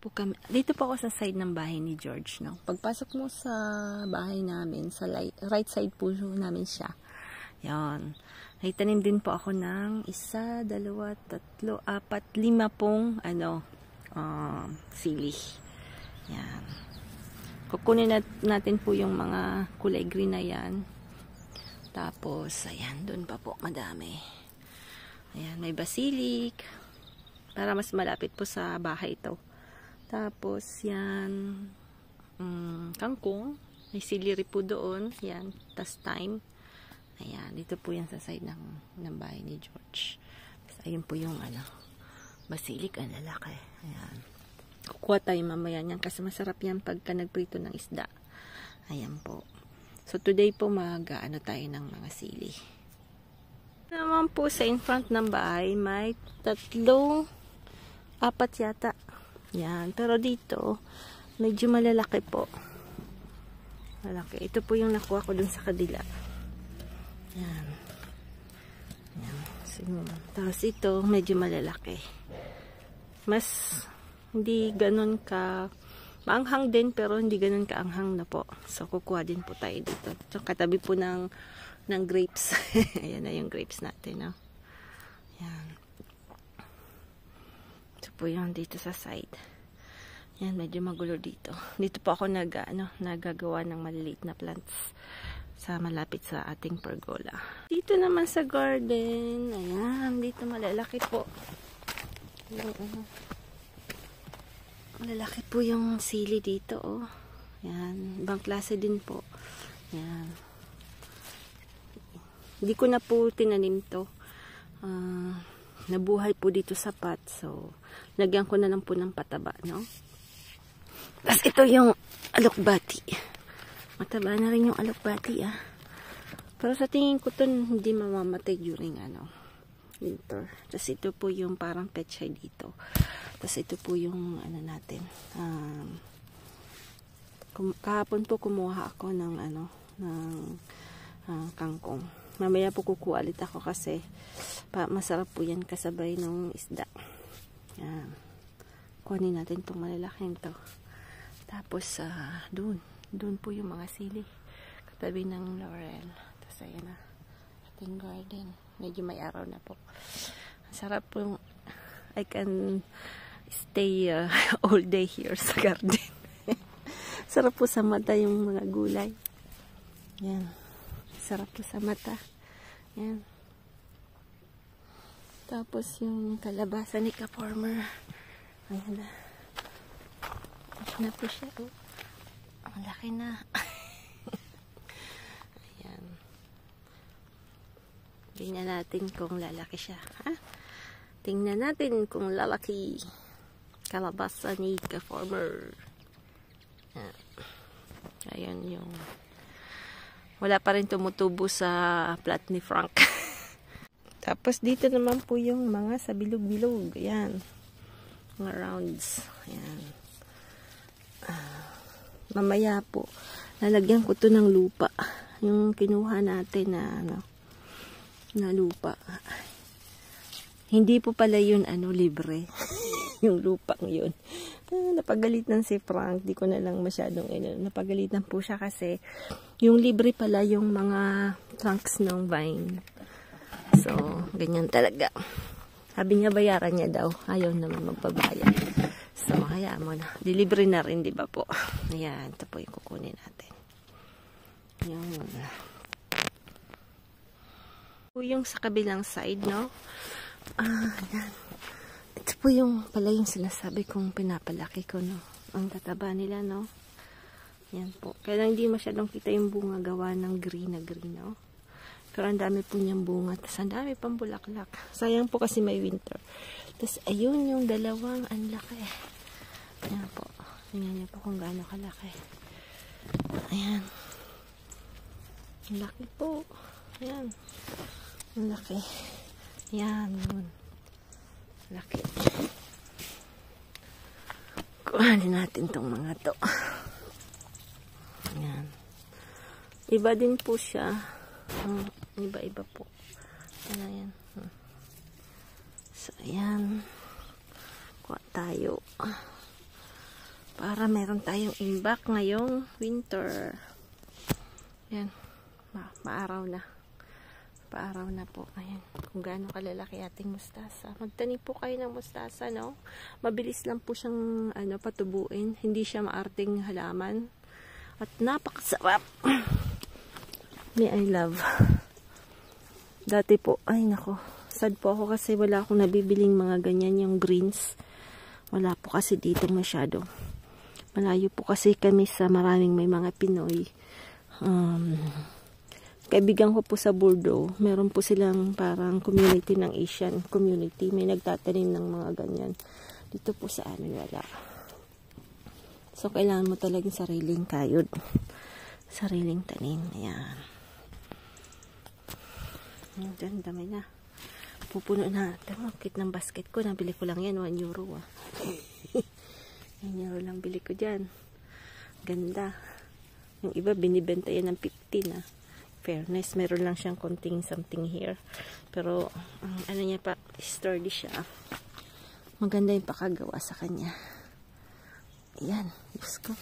po kami. Dito po ako sa side ng bahay ni George, no? Pagpasok mo sa bahay namin, sa right side po namin siya. Yan. Naitanim din po ako ng 1, 2, 3, 4, 5 pong sili. Yan. Kukunin natin po yung mga kulay green na yan. Tapos, ayan, doon pa po madami. Ayan, may basilic. Para mas malapit po sa bahay ito. Tapos, yan, kangkong. May celery po doon. Yan, tas thyme. Ayan, dito po yan sa side ng bahay ni George. Tapos, ayun po yung, basilic, ang lalaki. Ayan. Kukuha tayo mamaya yan kasi masarap yan pagka nagprito ng isda. Ayan po. So, today po tayo ng mga sili. Naman po sa in front ng bahay, may 3, 4 yata. Yan. Pero dito, medyo malalaki po. Malaki. Ito po yung nakuha ko dun sa kadila. Yan. Yan. Siguro. Tapos ito, medyo malalaki. Mas, hindi ganun ka, maanghang din, pero hindi ganun kaanghang na po. So, kukuha din po tayo dito. So, katabi po ng grapes. Ayan na yung grapes natin, no? Yan. Ito po yung dito sa side. Yan, medyo magulo dito. Dito po ako nagagawa ng maliliit na plants sa malapit sa ating pergola. Dito naman sa garden, ayan, dito malalaki po. Malalaki po yung sili dito, oh. Ayan, ibang klase din po. Ayan. Hindi ko na po tinanim to. Nabuhay po dito sa pot. So, lagyan ko na lang po ng pataba, no? Tapos ito yung alokbati. Mataba na rin yung alokbati, ah. Pero sa tingin ko to hindi mamamatay during winter. Tapos ito po yung parang pechay dito. Tapos ito po yung natin. Kahapon po kumuha ako ng kangkong. Mamaya po kukuha ulit ako kasi masarap po yan kasabay ng isda. Yan. Kunin natin itong malalaking to. Tapos doon po yung mga sili. Katabi ng laurel. Tapos ayan na. Ating garden. Medyo may araw na po. Sarap po. I can stay all day here sa garden. Sarap po sa mata yung mga gulay. Yan. Sarap po sa mata. Yan. Tapos yung kalabasa ni Ka-Farmer. Ayan na. Ayan na po siya. Oh. Ang laki na. Ayan. Tingnan natin kung lalaki siya. Ha? Tingnan natin kung lalaki. Kalabasa ni Ka-Farmer. Ayan yung wala pa rin tumutubo sa plat ni Frank. Tapos dito naman po yung mga sa bilog-bilog. Ayan. Mga rounds. Ayan. Mamaya po lalagyan ko to ng lupa. Yung kinuha natin na lupa. Hindi po pala yun libre. Yung lupang yun. Napagalitan si Frank. Di ko na lang masyadong napagalitan po siya kasi yung libre pala yung mga trunks ng vine. So, ganyan talaga. Sabi niya bayaran niya daw. Ayaw naman magbabayad. So, hayaan mo na. Delivery na rin, di ba po? Ayan, ito po yung kukunin natin. Yung yung sa kabilang side, no? Ayan. Ito po yung pala yung sinasabi kong pinapalaki ko, no? Ang tataba nila, no? Yan po. Kaya hindi masyadong kita yung bunga gawa ng green na green, no? Pero ang dami po niyang bunga. Tapos ang dami pang bulaklak. Sayang po kasi may winter. Tapos ayun yung dalawang ang laki. Ayan po. Tingnan niyo po kung gaano kalaki. Ayan. Ang laki po. Ayan. Ang laki. Ayan. Yun. Laki. Kuhanin natin tong mga to. Ayan. Iba din po siya. Iba-iba po. Ayan. So, ayan. Kuha tayo. para meron tayong imbak ngayong winter. Yan. Maaraw na. Paaraw na po. Ayan. Kung gaano kalalaki ating mustasa. Magtanim po kayo ng mustasa, no? Mabilis lang po siyang patubuin. Hindi siya maarting halaman. At napakasarap. May I love. Dati po, ay nako. Sad po ako kasi wala akong nabibiling mga ganyan yung greens. Wala po kasi dito masyado. Malayo po kasi kami sa maraming may mga Pinoy. Kaibigan ko po sa Bordeaux, meron po silang parang community ng Asian community. May nagtatanim ng mga ganyan. Dito po sa amin wala. So, kailangan mo talagang sariling kayod. Sariling tanim. Ayan. Diyan, dami na. Pupuno na. Kit ng basket ko. Nabili ko lang yan. 1 euro. 1 euro lang bili ko dyan. Ganda. Yung iba, binibenta yan ng 15. Fairness, meron lang siyang konting something here. Pero, ano niya pa, sturdy siya. Maganda yung pakagawa sa kanya. Ayan. Diyos ko.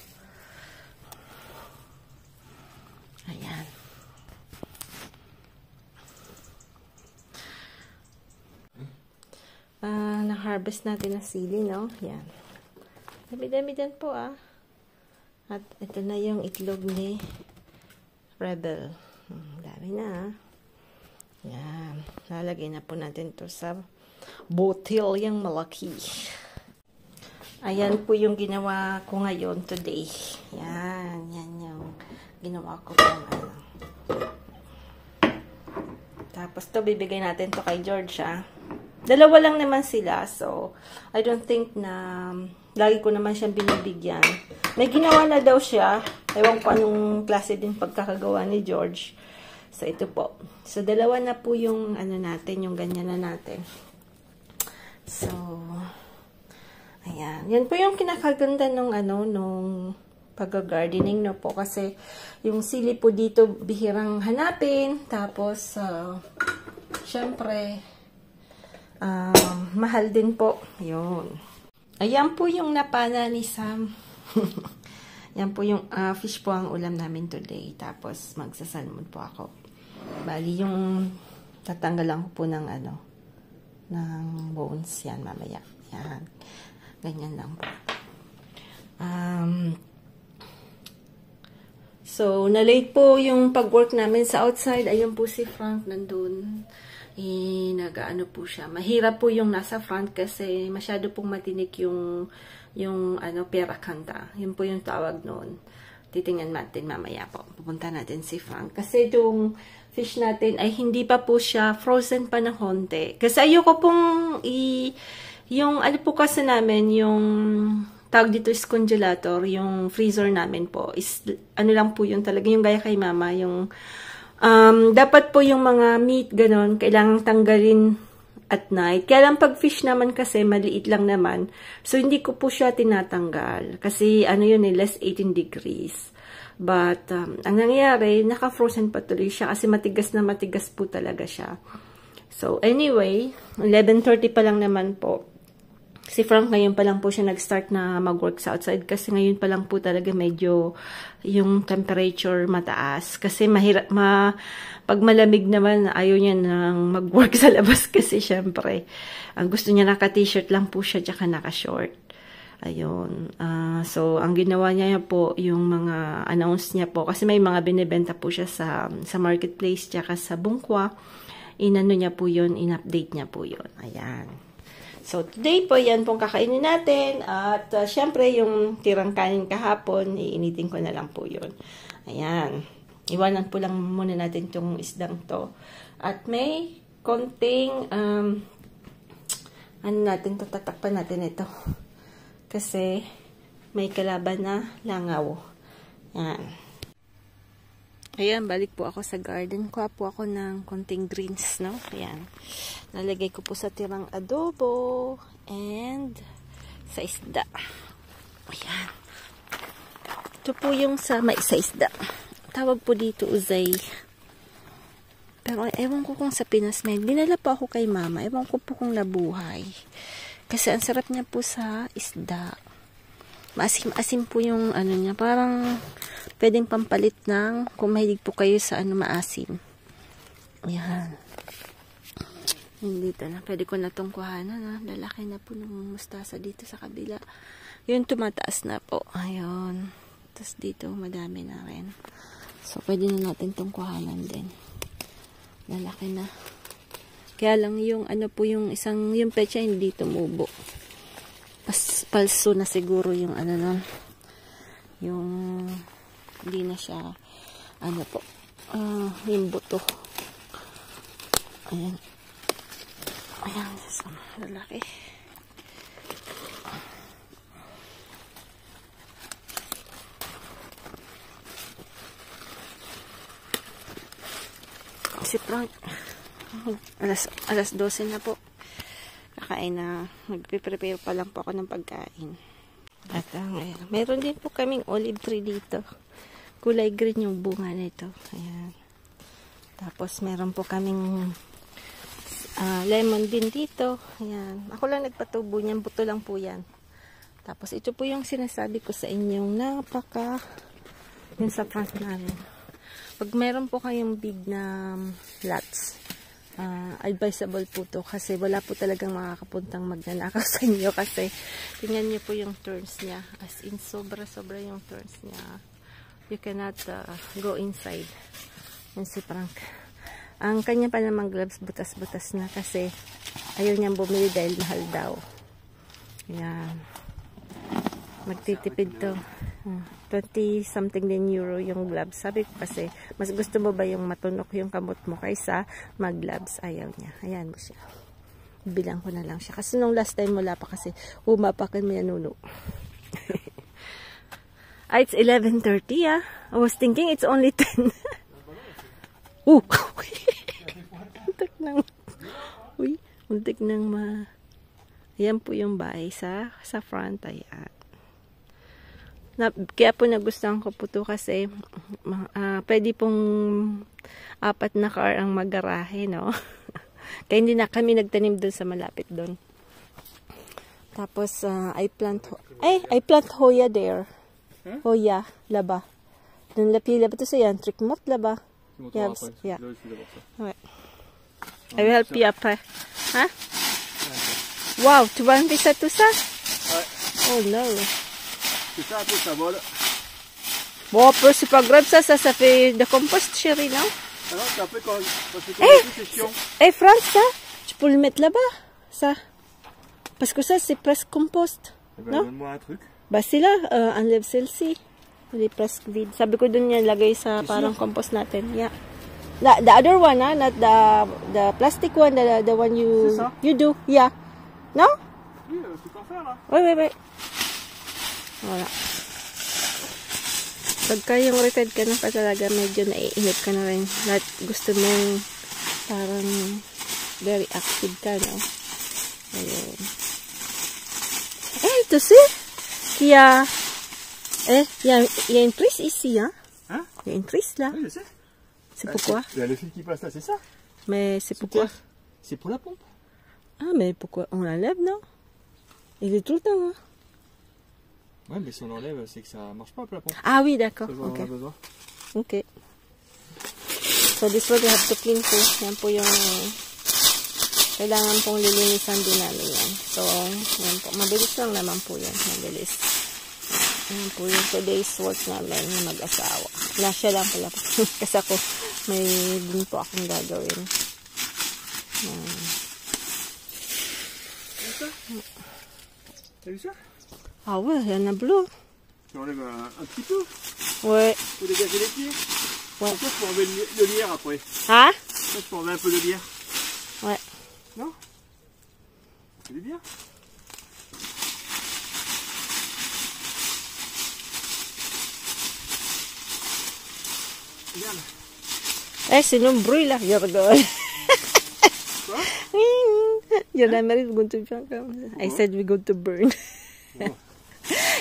Ayan. Na-harvest natin na sili, no? Ayan. Dami-dami din po, At ito na yung itlog ni Rebel. Dami na, Yan. Lalagay na po natin to sa botil yung malaki. Ayan po yung ginawa ko ngayon today. Yan. Yan yung ginawa ko po. Tapos to bibigay natin to kay George, Dalawa lang naman sila. So, I don't think na lagi ko naman siyang binibigyan. May ginawa na daw siya. Ewan ko anong klase din pagkakagawa ni George. So, ito po. So, dalawa na po yung natin, yung ganyan na natin. So, ayan. Yan po yung kinakaganda nung pag-gardening na po. Kasi, yung sili po dito bihirang hanapin. Tapos, syempre, mahal din po. Yun. Ayan po yung napana ni Sam. Yan po yung fish po ang ulam namin today. Tapos magsasalmon po ako. Bali yung tatanggal lang po ng ng bones yan mamaya. Yan. Ganyan lang po. So, na-late po yung pag-work namin sa outside. Ayun po si Frank nandun. Nag-ano po siya. Mahirap po yung nasa front kasi masyado pong matinik yung perakanta. Yun po yung tawag noon. Titingnan natin mamaya po. Pupunta natin si Frank. Kasi yung fish natin ay hindi pa po siya frozen pa ng konti. Kasi ayoko pong yung po kasi namin, yung tawag dito is congelator, yung freezer namin po is lang po yun talaga, yung gaya kay mama, yung dapat po yung mga meat, ganon, kailangang tanggalin at night. Kaya lang pag fish naman kasi, maliit lang naman. So, hindi ko po siya tinatanggal. Kasi, yun less 18 degrees. But, ang nangyayari, naka-frozen pa tuloy siya kasi matigas na matigas po talaga siya. So, anyway, 11:30 pa lang naman po. Si Frank ngayon pa lang po siya nag-start na mag-work sa outside kasi ngayon pa lang po talaga medyo yung temperature mataas. Kasi pag malamig naman, ayaw niya nang mag-work sa labas kasi syempre, ang gusto niya naka-t-shirt lang po siya tsaka naka-short. Ayun. So, ang ginawa niya po, yung mga announce niya po, kasi may mga binibenta po siya sa marketplace tsaka sa Bungkwa. Niya po yun, in-update niya po yun. Ayan. So, today po, yan pong kakainin natin. At, syempre, yung tirang kanin kahapon, iinitin ko na lang po yun. Ayan. Iwanan po lang muna natin itong isdang to. At may konting, natin to, tatakpan natin ito. Kasi, may kalaban na langaw. Ayan. Ayan, balik po ako sa garden. Kuha po ako ng konting greens, no? Ayan. Nalagay ko po sa tirang adobo and sa isda. Ayan. Ito po yung sa isda. Tawag po dito uzay. Pero ewan ko kung sa Pinas may. Dinala po ako kay mama. Ewan ko po kung nabuhay. Kasi ang sarap niya po sa isda. Maasim-asim po yung ano niya. Parang pwedeng pampalit ng kung mahilig po kayo sa ano maasim. Ayan. Dito na. Pwede ko na itong kuhanan. Lalaki na po ng mustasa dito sa kabila. Yun, tumataas na po. Ayun. Tapos dito, madami na rin. So, pwede na natin itong kuhanan din. Lalaki na. Kaya lang yung ano po yung isang, yung pecha hindi tumubo. Palso na siguro yung ano nun. Yung, hindi na siya, ano po, yung buto. Ayan. Ayan, so, lalaki. Si Frank, alas 12 na po. Kakain na, magpe-prepare pa lang po ako ng pagkain. At meron din po kaming olive tree dito. Kulay green yung bunga nito. Ayan. Tapos meron po kaming lemon din dito. Ayan. Ako lang nagpatubo niyan. Buto lang po yan. Tapos ito po yung sinasabi ko sa inyong napaka yun sa front namin. Pag meron po kayong big na lots, advisable po to kasi wala po talagang makakapuntang magnanakaw sa inyo kasi tingnan niyo po yung turns niya. As in, sobra-sobra yung turns niya. You cannot go inside. Yan si Frank. Ang kanya pa namang gloves, butas-butas na kasi ayaw niyang bumili dahil mahal daw. Yan. Magtitipid to. 20 something din euro yung gloves. Sabi ko kasi, mas gusto mo ba yung matunok yung kamot mo kaysa mag-gloves? Ayaw niya. Ayan mo siya. Bilang ko na lang siya. Kasi nung last time wala pa kasi umapakan mo yan nuno. It's 11:30 ah. I was thinking it's only 10. Muntik nang muntik nang ayan po yung bahay sa front. Ayan. Kaya po nagustuhan ko po to kasi pwede pong 4 na car ang maggarahe, no? Kaya hindi na kami nagtanim doon sa malapit doon. Tapos I plant hoya there. Huh? Hoya, laba. Doon lapila ba to sa yan? Trick mot laba. Yeah. Ouais. I will help you après. Hein? Wow, tu vas enlever ça tout ça? Ouais. Oh no. C'est ça, après ça vole. Bon, après c'est pas grave ça fait de compost chérie, non? Ah non, c'est après quand c'est chiant. Eh France, ça, tu peux le mettre là-bas, ça. Parce que ça c'est presque compost. Eh ben, non? donne-moi un truc. Bah c'est là, enlève celle-ci. Elle est presque vide. Sabi ko dun yan lagay sa parang compost natin. Yeah. The other one, not the plastic one, the one you do. Yeah. No? Oui, tu peux en faire là. Oui. Wala. Pagka yung retired ka na pa talaga, medyo naiinip ka na rin. Lahat gusto mong parang very active ka, no? Ayun. Tu sais qu'il y a il y a une prise ici, hein? Hein? Il y a une prise là. Oui, je sais. C'est pourquoi? Le fil qui passe là, c'est ça. Mais c'est pourquoi? C'est pour la pompe. Ah, mais pourquoi? On l'enlève, non? Il est tout le temps, hein? Ouais, mais si on l'enlève, c'est que ça marche pas la pompe. Ah oui, d'accord. Ok. Okay. So this one we have to clean po. Yan po yung kailangan pong lilinisan din namin yan. So, yan po. Mabilis lang naman po yan. Mabilis. Yan po yung today's work namin yung mag-asawa. Siya lang pala po. Kasi ako, may din po akong gagawin. T'as vu ça? Ah ouais, il y en a bleu. Tu enlèves un petit peu. Ouais. Pour dégager les pieds. Ouais. Comme ça, tu peux enlever le lierre après. Ah? Ça, tu peux enlever un peu de lierre. Ouais. Non? C'est bien. Regarde. Eh, c'est un bruit là, je rigole. Quoi? Your memory is going to jump. I said we're going to burn. Oh.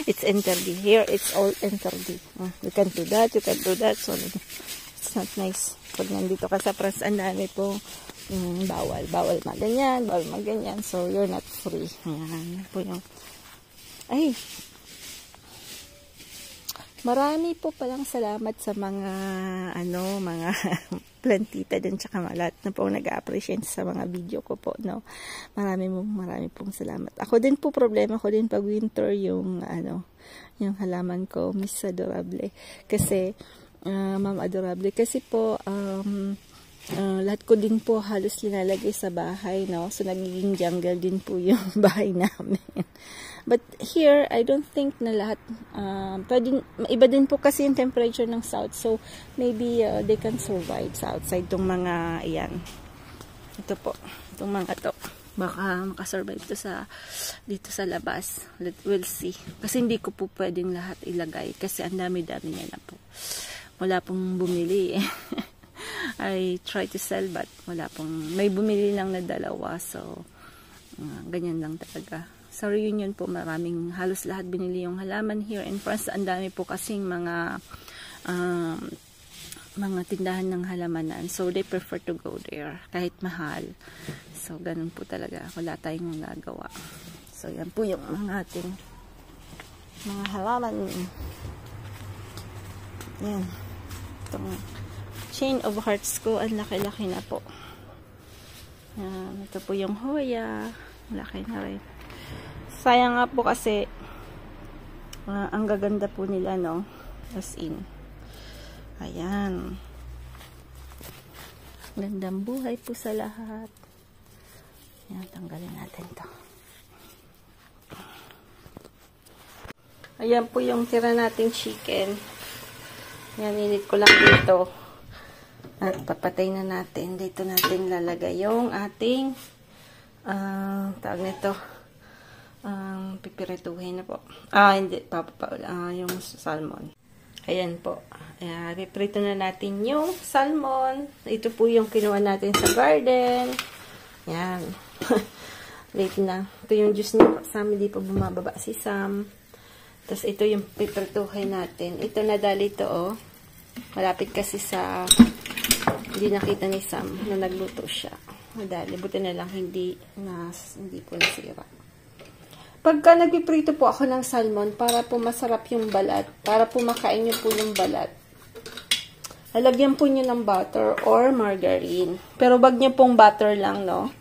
It's interdit. Here, it's all interdit. You can do that, you can do that. So, it's not nice. Pag nandito ka sa France, ang dami po bawal. Bawal maganyan, bawal maganyan. So, you're not free. Ayan po yung... Ay! Marami po palang salamat sa mga mga plantita din, tsaka lahat na po nag-appreciate sa mga video ko po, no. Marami pong salamat. Ako din po, problema ko din pag winter yung yung halaman ko, Miss Adorable. Kasi Ma'am Adorable, kasi po lahat ko din po halos linalagay sa bahay, no. So nagiging jungle din po yung bahay namin. But here, I don't think na lahat, iba din po kasi yung temperature ng south. So, maybe they can survive sa outside itong mga, ayan. Ito po, itong mga to. Baka makasurvive to dito sa labas. We'll see. Kasi hindi ko po pwedeng lahat ilagay. Kasi ang dami-dami niya na po. Wala pong bumili eh. I try to sell but wala pong, may bumili lang na 2. So, ganyan lang talaga. Sa reunion po, halos lahat binili yung halaman here in France. Ang dami po kasing mga tindahan ng halamanan. So, they prefer to go there. Kahit mahal. So, ganun po talaga. Wala tayong magagawa. So, yan po yung mga ating mga halaman. Yan. Itong chain of hearts ko. Ang laki-laki na po. Yan. Ito po yung Hoya. Laki na rin. Sayang nga po kasi ang gaganda po nila, no? As in. Ayan. Gandang buhay po sa lahat. Ayan, tanggalin natin to. Ayan po yung tira nating chicken. Ayan, init ko lang dito. At papatay na natin. Dito natin lalagay yung ating tawag nito. Pipirituhin na po. Hindi. Yung salmon. Ayan po. Piprito na natin yung salmon. Ito po yung kinuha natin sa garden. Ayan. Late na. Ito yung juice niya. Sam, hindi pa bumababa si Sam. Tapos ito yung pipirituhin natin. Ito nadali ito, oh. Malapit kasi sa hindi nakita ni Sam na nagluto siya. Madali. Buti na lang hindi po nasira. Pagka nagpiprito po ako ng salmon, para po masarap yung balat, para po makain nyo po yung balat, lalagyan po nyo ng butter or margarine. Pero wag nyo pong butter lang, no?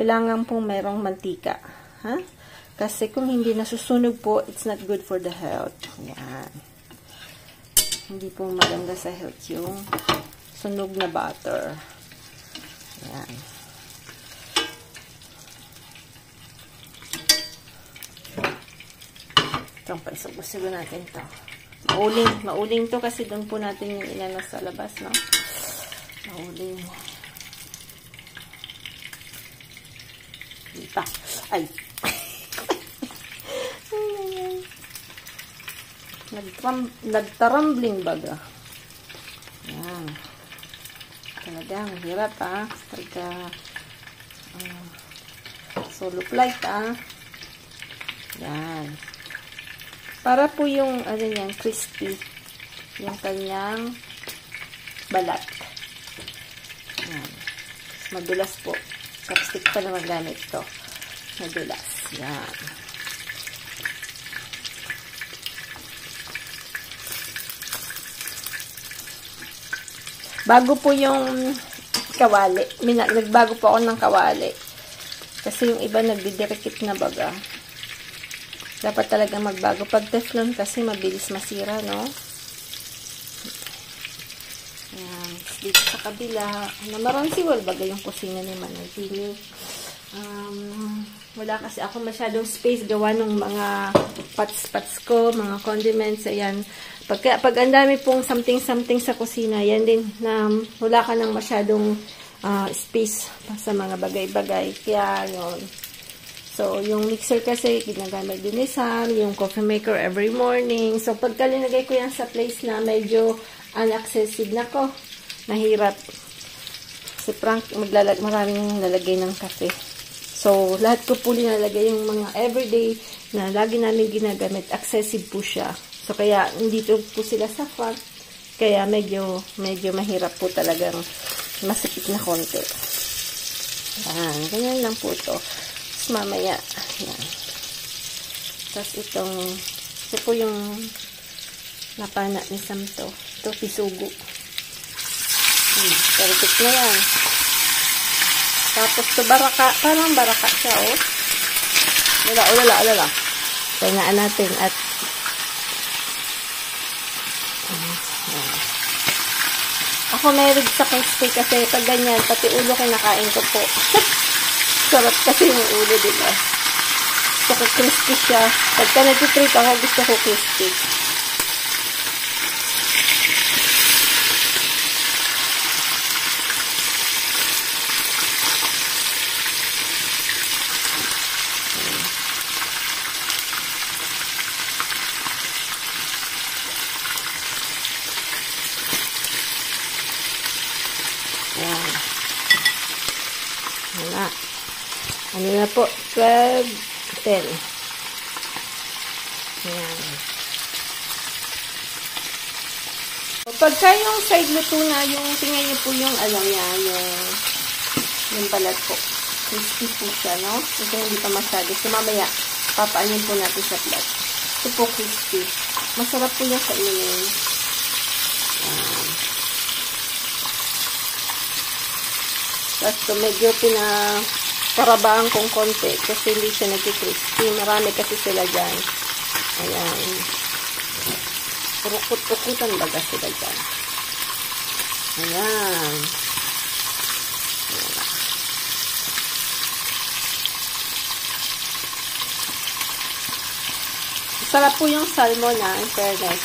Kailangan pong mayroong mantika. Ha? Kasi kung hindi nasusunog po, it's not good for the health. Yan. Hindi po maganda sa health yung sunog na butter. Yan. Itong paisubusin natin to. Mauling to kasi doon po natin yung inano sa labas, no? Mauling. Dito. Ay! Nagtarambling baga. Yan. Talagang hirap, ha? Pagka solo flight, ha? Yan. Para po yung, crispy. Yung kanyang balat. Yan. Madulas po. Chopstick pa na magamit to. Madulas. Yan. Bago po yung kawali. Nagbago po ako ng kawali. Kasi yung iba nagdidirikit na baga. Dapat talaga magbago. Pag Teflon kasi mabilis masira, no? Ayan. Dito sa kabila, namaransiwal baga yung kusina ni Managini. Wala kasi ako masyadong space gawa ng mga pots ko, mga condiments, ayan. Pag ang dami pong something sa kusina, yan din na wala ka nang masyadong space sa mga bagay-bagay. Kaya, yun. So, yung mixer kasi, ginagamit din ni Sam, yung coffee maker every morning. So, pagka linagay ko yan sa place na medyo unaccessible na ko, mahirap. Si Frank, maraming lalagay ng kape. So, lahat ko po linalagay yung mga everyday na lagi namin ginagamit. Accessible po siya. So, kaya, dito po sila sa front. Kaya, medyo mahirap po talagang masipit na konti. Yan, ganyan lang po ito. Mamaya, yan. Tapos ito po yung Napana ni Sam to. Ito, pisugo. Perfect na yan. Tapos to baraka. Parang baraka siya, oh. Ulala. Kailangan natin at ako meron sa crispy kasi pag ganyan, pati ulo kinakain ko po. Sarap kasi yung ulo, diba? Gusto ko crispy siya. Pagka nag-treat ako, gusto ko crispy. Ayan. Wala. Ano na po? 12, 10. Ayan. Pagka yung side luto na, yung tingnan niyo po yung ano niya, yung balat po. Crispy po siya, no? Ito hindi pa masyado. So, mamaya, papaanin po natin sa plat. Ito po crispy. Masarap po yung kainin. Ayan. Tapos medyo pinakarabahan kong konti kasi hindi siya nagki-crispy. Marami kasi sila dyan. Ayan. Urukut-ukutan baga sila dyan. Ayan. Sarap po yung salmon, in fairness.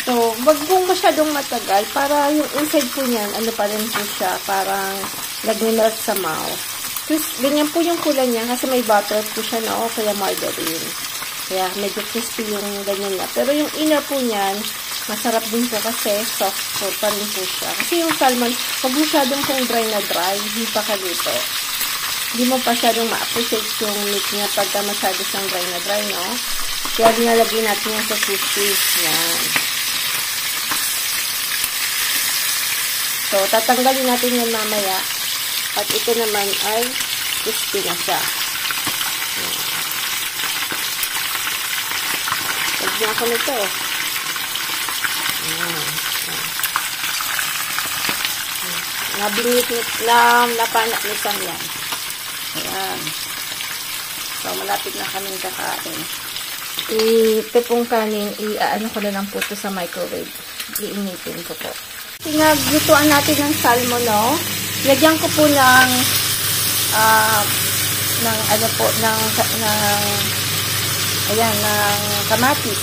So, wag pong masyadong matagal para yung inside po niyan, ano pa rin po siya, parang nagme-melt sa mouth. Ganyan po yung kulay niya kasi may butter po siya, no? Kaya margarine. Kaya medyo crispy yung ganyan niya. Pero yung inner po niyan, masarap din po kasi soft po pa rin po siya. Kasi yung salmon, wag masyadong pong dry na dry, hindi pa kalito. Hindi mo pa masyadong ma-appreciate yung meat niya pagka masyado siyang dry na dry, no? Kaya dinalagay natin yan sa sushi. Yan. So, tatanggalin natin yan mamaya. At ito naman ay crispy na siya. Lagyan ko nito. Napanak nitang yan. Ayan. So, malapit na kaming kakain. Ito pong kanin, ano ko na lang po ito sa microwave. Iinitin ko po. Pinaglutuan natin ng salmon, no? Lagyan ko po ng kamatis.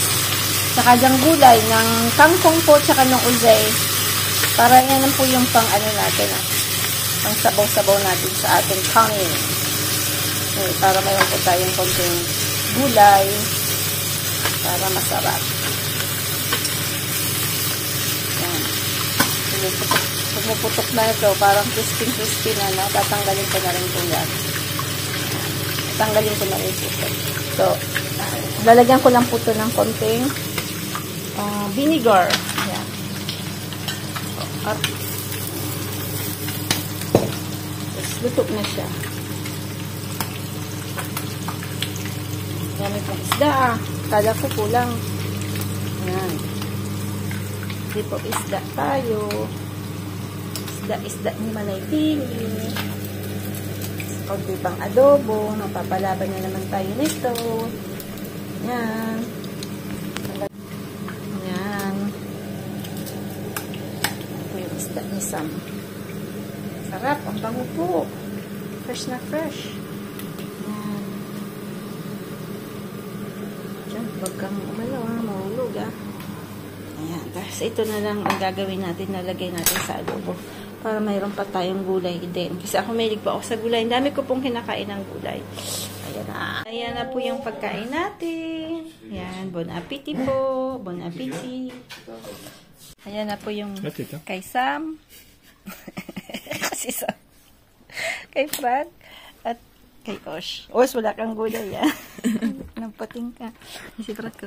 Saka ng gulay, ng kangkong po, saka ng uzay. Para yan po yung pang natin, pang sabaw-sabaw natin sa ating kanin. Okay, para mayroon po tayong konting gulay para masarap. Yan. Pumuputok na ito, parang crispy na, no? Tatanggalin ko na rin po yan. Tatanggalin ko na rin po ito. So, lalagyan ko lang po ito ng konting vinegar. Yan. At luto na siya. Gamit ng isda. Kala ko kulang. Yan. Hindi po isda tayo. Isda ni Manay Pili. Kunti pang adobo. Mapapalaban na naman tayo nito. Yan. Yan. Ito yung isda ni Sam. Sarap. Ang bango po. Fresh na fresh. Yan. Diyan. Huwag kang mahulog, Ayan. Tapos ito na lang ang gagawin natin. Nalagay natin sa adobo. Para mayroon pa tayong gulay din. Kasi ako mahilig pa ako sa gulay. Ang dami ko pong kinakain ng gulay. Ayan na. Ayan na po yung pagkain natin. Ayan. Bon appetit po. Bon appetit. Ayan na po yung kay Sam. Kasi Sam. Kay Frank. At kay Osh. Osh, wala kang gulay, Nampating ka. Si Frank ko.